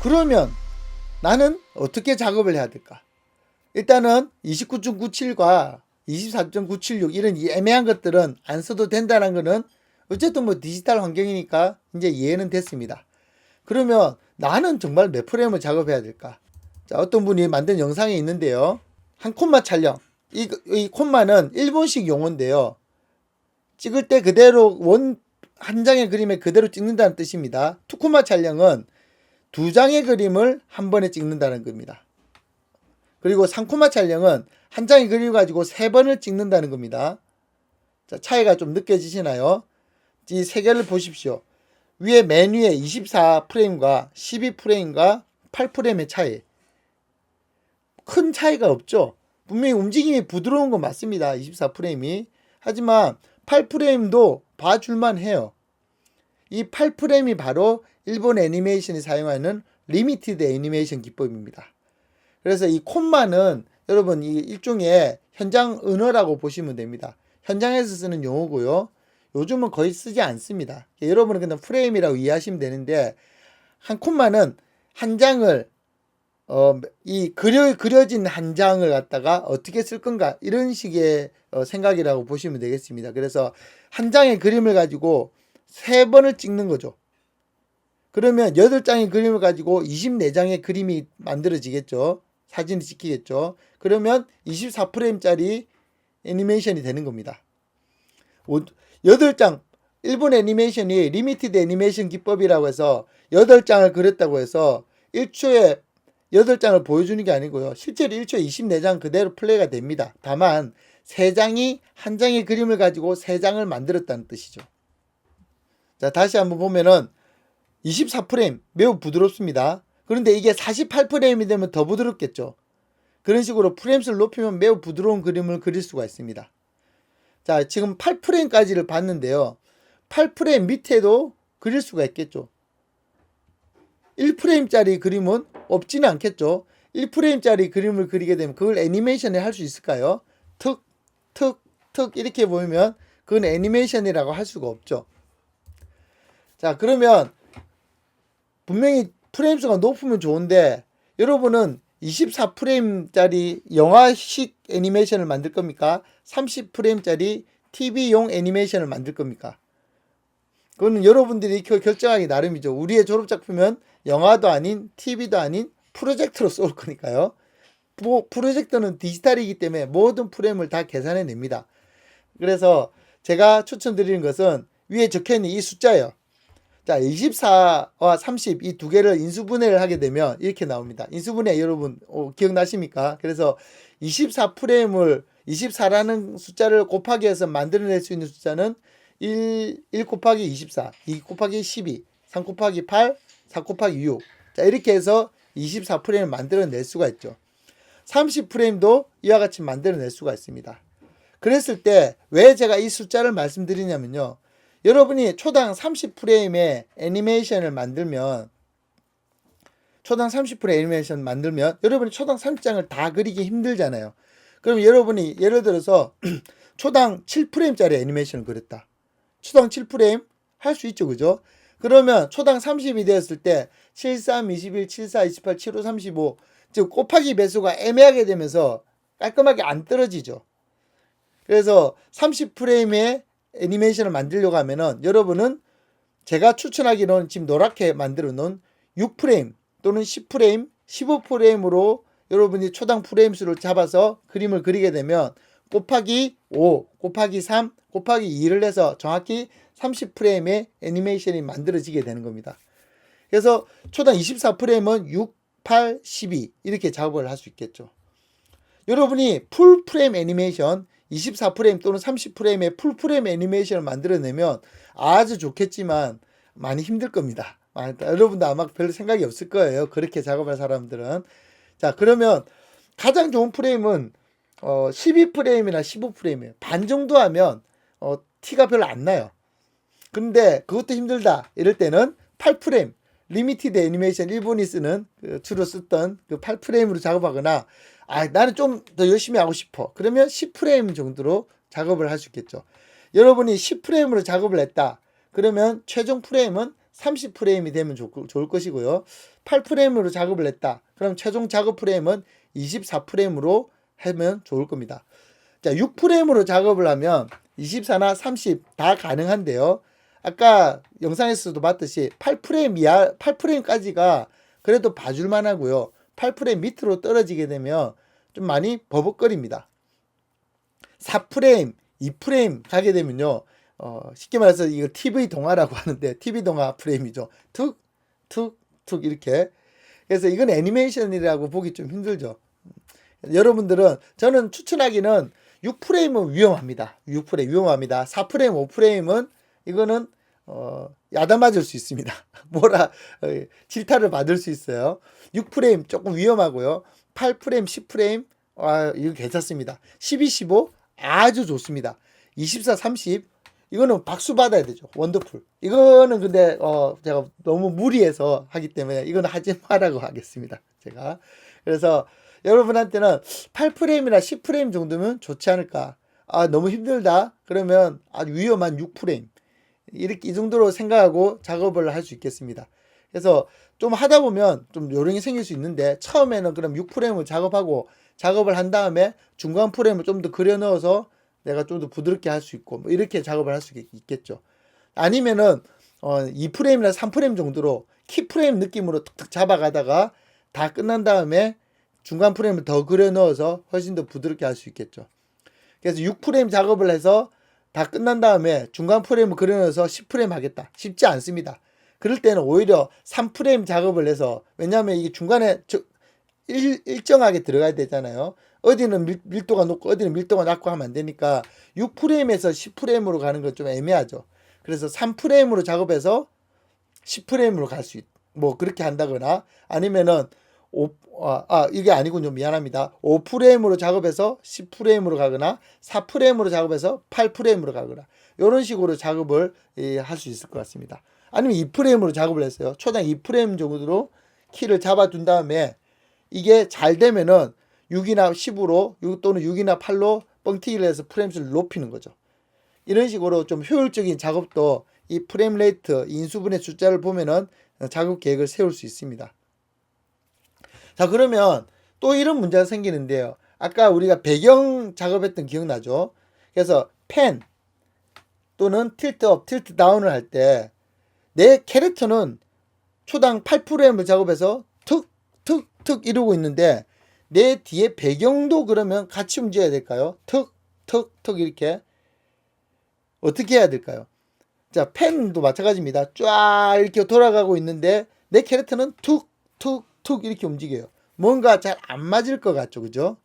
그러면 나는 어떻게 작업을 해야 될까? 일단은 29.97과 24.976 이런 애매한 것들은 안 써도 된다는 거는 어쨌든 뭐 디지털 환경이니까 이제 이해는 됐습니다. 그러면 나는 정말 몇 프레임을 작업해야 될까? 자, 어떤 분이 만든 영상이 있는데요. 한 콤마 촬영. 이 콤마는 일본식 용어인데요. 찍을 때 그대로 한 장의 그림에 그대로 찍는다는 뜻입니다. 투코마 촬영은 두 장의 그림을 한 번에 찍는다는 겁니다. 그리고 3코마 촬영은 한 장의 그림을 가지고 3번을 찍는다는 겁니다. 자, 차이가 좀 느껴지시나요? 이 세 개를 보십시오. 맨 위에 24프레임과 12프레임과 8프레임의 차이. 큰 차이가 없죠. 분명히 움직임이 부드러운 건 맞습니다. 24프레임이. 하지만 8프레임도 봐줄만 해요. 이 8프레임이 바로 일본 애니메이션이 사용하는 리미티드 애니메이션 기법입니다. 그래서 이 콤마는 여러분 이 일종의 현장 언어라고 보시면 됩니다. 현장에서 쓰는 용어고요. 요즘은 거의 쓰지 않습니다. 여러분은 그냥 프레임이라고 이해하시면 되는데, 한 콤마는 한 장을 이 그려진 한 장을 갖다가 어떻게 쓸 건가 이런 식의 생각이라고 보시면 되겠습니다. 그래서 한 장의 그림을 가지고 3번을 찍는 거죠. 그러면 8장의 그림을 가지고 24장의 그림이 만들어지겠죠. 사진이 찍히겠죠. 그러면 24프레임짜리 애니메이션이 되는 겁니다. 8장, 일본 애니메이션이 리미티드 애니메이션 기법이라고 해서 8장을 그렸다고 해서 1초에 8장을 보여주는 게 아니고요. 실제로 1초에 24장 그대로 플레이가 됩니다. 다만 3장이 한 장의 그림을 가지고 3장을 만들었다는 뜻이죠. 자, 다시 한번 보면은 24프레임 매우 부드럽습니다. 그런데 이게 48프레임이 되면 더 부드럽겠죠. 그런 식으로 프레임수를 높이면 매우 부드러운 그림을 그릴 수가 있습니다. 자, 지금 8프레임까지를 봤는데요. 8프레임 밑에도 그릴 수가 있겠죠. 1프레임짜리 그림은 없지는 않겠죠. 1프레임짜리 그림을 그리게 되면 그걸 애니메이션에 할 수 있을까요? 툭, 툭, 툭 이렇게 보이면 그건 애니메이션이라고 할 수가 없죠. 자, 그러면 분명히 프레임수가 높으면 좋은데 여러분은 24프레임짜리 영화식 애니메이션을 만들 겁니까? 30프레임짜리 TV용 애니메이션을 만들 겁니까? 그거는 여러분들이 결정하기 나름이죠. 우리의 졸업작품은 영화도 아닌 TV도 아닌 프로젝터로 쏠 거니까요. 프로젝터는 디지털이기 때문에 모든 프레임을 다 계산해 냅니다. 그래서 제가 추천드리는 것은 위에 적혀있는 이 숫자예요. 자, 24와 30 이 두 개를 인수분해를 하게 되면 이렇게 나옵니다. 인수분해 여러분 기억나십니까? 그래서 24프레임을 24라는 숫자를 곱하기 해서 만들어낼 수 있는 숫자는 1 곱하기 24, 2 곱하기 12, 3 곱하기 8, 4 곱하기 6. 자, 이렇게 해서 24프레임을 만들어낼 수가 있죠. 30프레임도 이와 같이 만들어낼 수가 있습니다. 그랬을 때 왜 제가 이 숫자를 말씀드리냐면요. 여러분이 초당 30프레임의 애니메이션을 만들면 여러분이 초당 30장을 다 그리기 힘들잖아요. 그럼 여러분이 예를 들어서 초당 7프레임짜리 애니메이션을 그렸다. 초당 7프레임 할 수 있죠. 그죠? 그러면 초당 30이 되었을 때 7, 3, 21, 7, 4, 28, 7, 5, 35 즉 곱하기 배수가 애매하게 되면서 깔끔하게 안 떨어지죠. 그래서 30프레임의 애니메이션을 만들려고 하면은 여러분은 제가 추천하기로는 지금 노랗게 만들어 놓은 6프레임 또는 10프레임, 15프레임으로 여러분이 초당 프레임 수를 잡아서 그림을 그리게 되면 곱하기 5, 곱하기 3, 곱하기 2를 해서 정확히 30프레임의 애니메이션이 만들어지게 되는 겁니다. 그래서 초당 24프레임은 6, 8, 12 이렇게 작업을 할 수 있겠죠. 여러분이 풀프레임 애니메이션 24프레임 또는 30프레임의 풀프레임 애니메이션을 만들어내면 아주 좋겠지만 많이 힘들 겁니다. 여러분도 아마 별 생각이 없을 거예요. 그렇게 작업할 사람들은. 자, 그러면 가장 좋은 프레임은 12프레임이나 15프레임이에요. 반 정도 하면 티가 별로 안 나요. 근데 그것도 힘들다 이럴 때는 8프레임 리미티드 애니메이션 일본이 쓰는 주로 썼던 그 8프레임으로 작업하거나 나는 좀 더 열심히 하고 싶어. 그러면 10프레임 정도로 작업을 할 수 있겠죠. 여러분이 10프레임으로 작업을 했다. 그러면 최종 프레임은 30프레임이 되면 좋을 것이고요. 8프레임으로 작업을 했다. 그럼 최종 작업 프레임은 24프레임으로 하면 좋을 겁니다. 자, 6프레임으로 작업을 하면 24나 30 다 가능한데요. 아까 영상에서도 봤듯이 8프레임까지가 그래도 봐줄만 하고요. 8프레임 밑으로 떨어지게 되면 좀 많이 버벅거립니다. 4프레임, 2프레임 가게 되면요. 쉽게 말해서 이거 TV 동화라고 하는데 TV 동화 프레임이죠. 툭, 툭, 툭 이렇게. 그래서 이건 애니메이션이라고 보기 좀 힘들죠. 여러분들은 저는 추천하기는 6프레임은 위험합니다. 6프레임 위험합니다. 4프레임, 5프레임은 이거는 야단 맞을 수 있습니다. 질타를 받을 수 있어요. 6프레임 조금 위험하고요. 8프레임, 10프레임 이거 괜찮습니다. 12, 15 아주 좋습니다. 24, 30 이거는 박수 받아야 되죠. 원더풀. 이거는 근데 제가 너무 무리해서 하기 때문에 이거는 하지 말라고 하겠습니다. 제가. 그래서 여러분한테는 8프레임이나 10프레임 정도면 좋지 않을까. 너무 힘들다. 그러면 아주 위험한 6프레임. 이렇게 이 정도로 생각하고 작업을 할 수 있겠습니다. 그래서 좀 하다 보면 좀 요령이 생길 수 있는데 처음에는 그럼 6프레임을 작업을 한 다음에 중간 프레임을 좀 더 그려 넣어서 내가 좀 더 부드럽게 할 수 있고 뭐 이렇게 작업을 할 수 있겠죠. 아니면은 2프레임이나 3프레임 정도로 키프레임 느낌으로 툭툭 잡아가다가 다 끝난 다음에 중간 프레임을 더 그려 넣어서 훨씬 더 부드럽게 할 수 있겠죠. 그래서 6프레임 작업을 해서 다 끝난 다음에 중간 프레임을 그려 넣어서 10프레임 하겠다. 쉽지 않습니다. 그럴 때는 오히려 3프레임 작업을 해서, 왜냐하면 이게 중간에 일정하게 들어가야 되잖아요. 어디는 밀도가 높고 어디는 밀도가 낮고 하면 안 되니까 6프레임에서 10프레임으로 가는 건 좀 애매하죠. 그래서 3프레임으로 작업해서 10프레임으로 갈 수 뭐 그렇게 한다거나, 아니면은 이게 아니군요. 미안합니다. 5프레임으로 작업해서 10프레임으로 가거나 4프레임으로 작업해서 8프레임으로 가거나 이런 식으로 작업을 할 수 있을 것 같습니다. 아니면 2프레임으로 작업을 했어요. 초당 2프레임 정도로 키를 잡아둔 다음에 이게 잘 되면은 6이나 10으로 또는 6이나 8로 뻥튀기를 해서 프레임 수를 높이는 거죠. 이런 식으로 좀 효율적인 작업도 이 프레임 레이트, 인수분해 숫자를 보면은 작업 계획을 세울 수 있습니다. 자, 그러면 또 이런 문제가 생기는데요. 아까 우리가 배경 작업했던 기억나죠? 그래서 펜 또는 틸트업, 틸트다운을 할 때 내 캐릭터는 초당 8프레임을 작업해서 툭, 툭, 툭 이러고 있는데 내 뒤에 배경도 그러면 같이 움직여야 될까요? 툭, 툭, 툭 이렇게. 어떻게 해야 될까요? 자, 펜도 마찬가지입니다. 쫙 이렇게 돌아가고 있는데 내 캐릭터는 툭, 툭, 툭 이렇게 움직여요. 뭔가 잘 안 맞을 것 같죠, 그죠?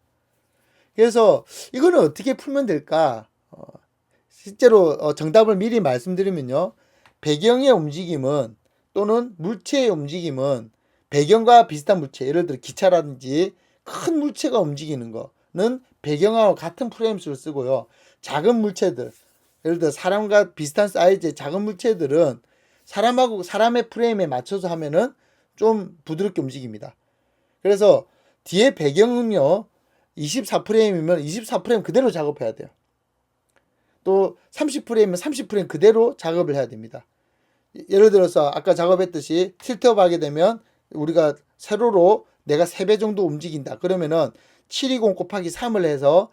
그래서 이거는 어떻게 풀면 될까? 실제로 정답을 미리 말씀드리면요. 배경의 움직임은 또는 물체의 움직임은 배경과 비슷한 물체, 예를 들어 기차라든지 큰 물체가 움직이는 거는 배경하고 같은 프레임 수를 쓰고요. 작은 물체들, 예를 들어 사람과 비슷한 사이즈의 작은 물체들은 사람의 프레임에 맞춰서 하면은 좀 부드럽게 움직입니다. 그래서 뒤에 배경은요, 24프레임이면 24프레임 그대로 작업해야 돼요. 또 30프레임이면 30프레임 그대로 작업을 해야 됩니다. 예를 들어서 아까 작업했듯이 틸트업 하게 되면 우리가 세로로 내가 3배 정도 움직인다. 그러면은 720 곱하기 3을 해서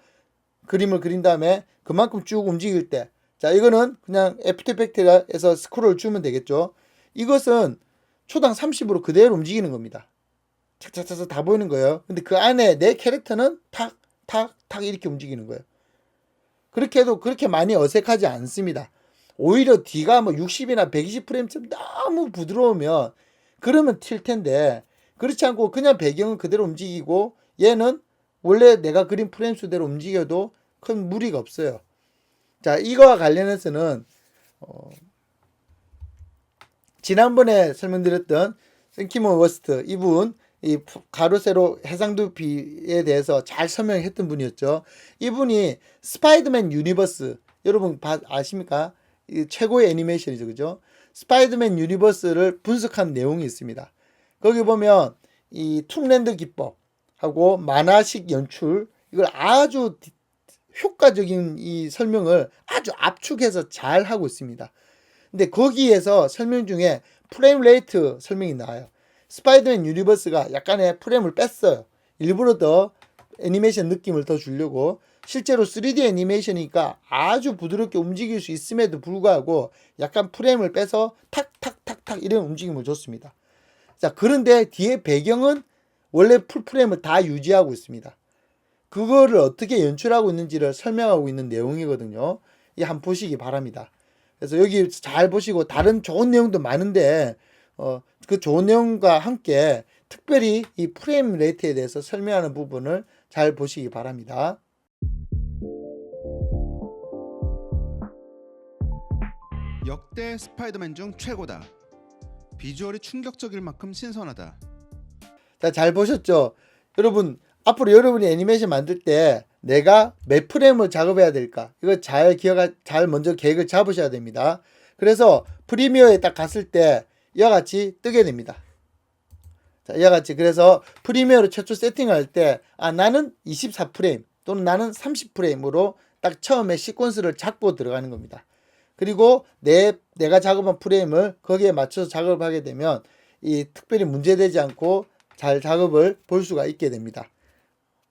그림을 그린 다음에 그만큼 쭉 움직일 때, 자, 이거는 그냥 애프터 이펙트에서 스크롤 주면 되겠죠. 이것은 초당 30으로 그대로 움직이는 겁니다. 착착착착 다 보이는 거예요. 근데 그 안에 내 캐릭터는 탁, 탁, 탁 이렇게 움직이는 거예요. 그렇게 해도 그렇게 많이 어색하지 않습니다. 오히려 뒤가 뭐 60이나 120프레임쯤 너무 부드러우면 그러면 튈 텐데, 그렇지 않고 그냥 배경은 그대로 움직이고 얘는 원래 내가 그린 프레임 수대로 움직여도 큰 무리가 없어요. 자, 이거와 관련해서는 지난번에 설명드렸던 생키모 워스트 이분, 이 가로 세로 해상도비에 대해서 잘 설명했던 분이었죠. 이분이 스파이더맨 유니버스, 여러분 아십니까? 이 최고의 애니메이션이죠, 그죠? 스파이더맨 유니버스를 분석한 내용이 있습니다. 거기 보면 이 툼랜드 기법하고 만화식 연출, 이걸 아주 효과적인 이 설명을 아주 압축해서 잘 하고 있습니다. 근데 거기에서 설명 중에 프레임 레이트 설명이 나와요. 스파이더맨 유니버스가 약간의 프레임을 뺐어요. 일부러 더 애니메이션 느낌을 더 주려고. 실제로 3D 애니메이션이니까 아주 부드럽게 움직일 수 있음에도 불구하고 약간 프레임을 빼서 탁탁탁탁 이런 움직임을 줬습니다. 자, 그런데 뒤에 배경은 원래 풀 프레임을 다 유지하고 있습니다. 그거를 어떻게 연출하고 있는지를 설명하고 있는 내용이거든요. 이 한번 보시기 바랍니다. 그래서 여기 잘 보시고 다른 좋은 내용도 많은데 그 좋은 내용과 함께 특별히 이 프레임 레이트에 대해서 설명하는 부분을 잘 보시기 바랍니다. 역대 스파이더맨 중 최고다. 비주얼이 충격적일 만큼 신선하다. 자, 잘 보셨죠? 여러분, 앞으로 여러분이 애니메이션 만들 때 내가 몇 프레임을 작업해야 될까? 이거 잘 먼저 계획을 잡으셔야 됩니다. 그래서 프리미어에 딱 갔을 때 이와 같이 뜨게 됩니다. 자, 이와 같이. 그래서 프리미어로 최초 세팅할 때, 나는 24프레임 또는 나는 30프레임으로 딱 처음에 시퀀스를 잡고 들어가는 겁니다. 그리고 내가 작업한 프레임을 거기에 맞춰서 작업을 하게 되면 이 특별히 문제되지 않고 잘 작업을 볼 수가 있게 됩니다.